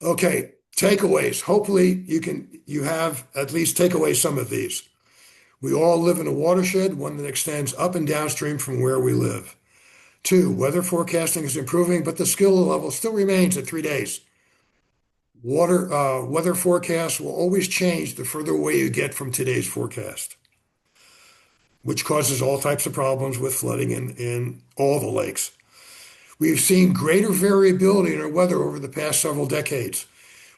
Okay, takeaways. Hopefully you have at least take away some of these. We all live in a watershed, one that extends up and downstream from where we live. Two, weather forecasting is improving, but the skill level still remains at 3 days. Weather forecasts will always change the further away you get from today's forecast, which causes all types of problems with flooding in all the lakes. We've seen greater variability in our weather over the past several decades,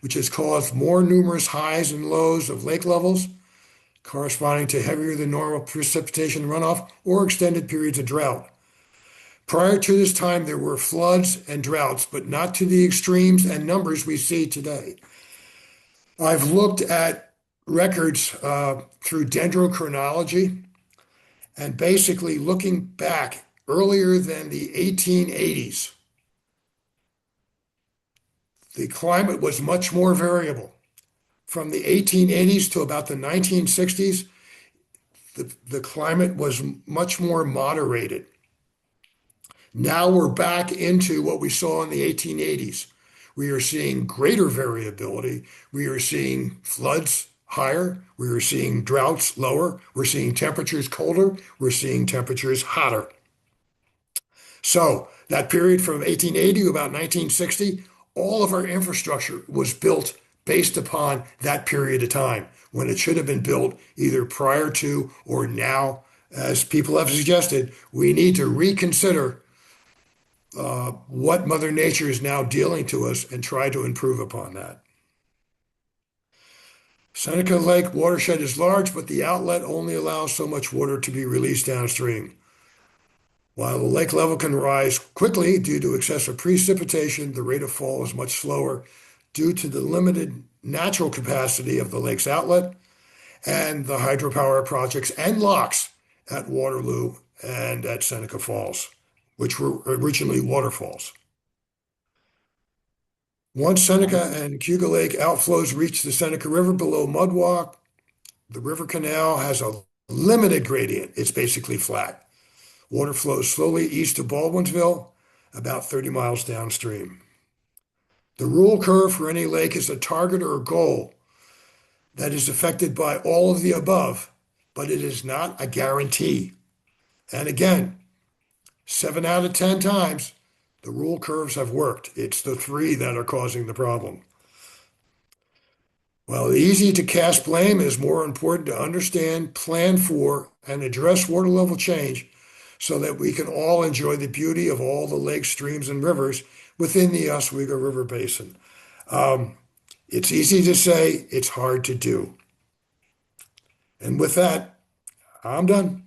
which has caused more numerous highs and lows of lake levels, corresponding to heavier than normal precipitation runoff or extended periods of drought. Prior to this time, there were floods and droughts, but not to the extremes and numbers we see today. I've looked at records through dendrochronology and basically looking back earlier than the 1880s, the climate was much more variable. From the 1880s to about the 1960s, the climate was much more moderated. Now we're back into what we saw in the 1880s. We are seeing greater variability. We are seeing floods higher. We are seeing droughts lower. We're seeing temperatures colder. We're seeing temperatures hotter. So that period from 1880 to about 1960, all of our infrastructure was built based upon that period of time when it should have been built either prior to or now. As people have suggested, we need to reconsider what Mother Nature is now dealing to us and try to improve upon that. Seneca Lake watershed is large, but the outlet only allows so much water to be released downstream. While the lake level can rise quickly due to excessive precipitation, the rate of fall is much slower due to the limited natural capacity of the lake's outlet and the hydropower projects and locks at Waterloo and at Seneca Falls, which were originally waterfalls. Once Seneca and Cuga Lake outflows reach the Seneca River below Mudwalk, the river canal has a limited gradient. It's basically flat. Water flows slowly east of Baldwinsville, about 30 miles downstream. The rule curve for any lake is a target or a goal that is affected by all of the above, but it is not a guarantee. And again, 7 out of 10 times, the rule curves have worked. It's the three that are causing the problem. While easy to cast blame, it is more important to understand, plan for, and address water level change so that we can all enjoy the beauty of all the lakes, streams, and rivers within the Oswego River Basin. It's easy to say, it's hard to do. And with that, I'm done.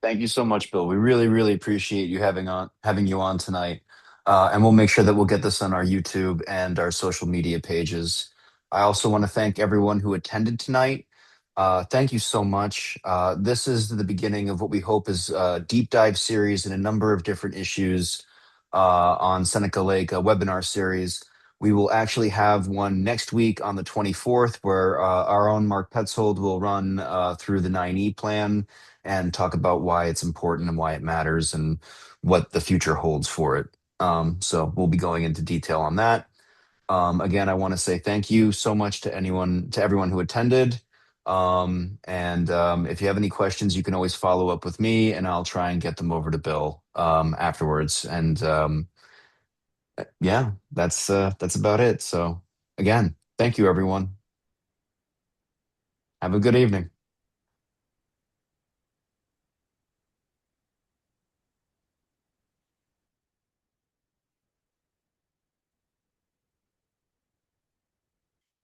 Thank you so much, Bill. We really, really appreciate you having you on tonight. And we'll make sure that we'll get this on our YouTube and our social media pages. I also want to thank everyone who attended tonight. Thank you so much. This is the beginning of what we hope is a deep dive series in a number of different issues on Seneca Lake, a webinar series. We will actually have one next week on the 24th, where our own Mark Petzold will run through the 9E plan and talk about why it's important and why it matters and what the future holds for it. So we'll be going into detail on that. Again, I want to say thank you so much to everyone who attended. And if you have any questions, you can always follow up with me, and I'll try and get them over to Bill afterwards. And yeah, that's about it. So again, thank you, everyone. Have a good evening.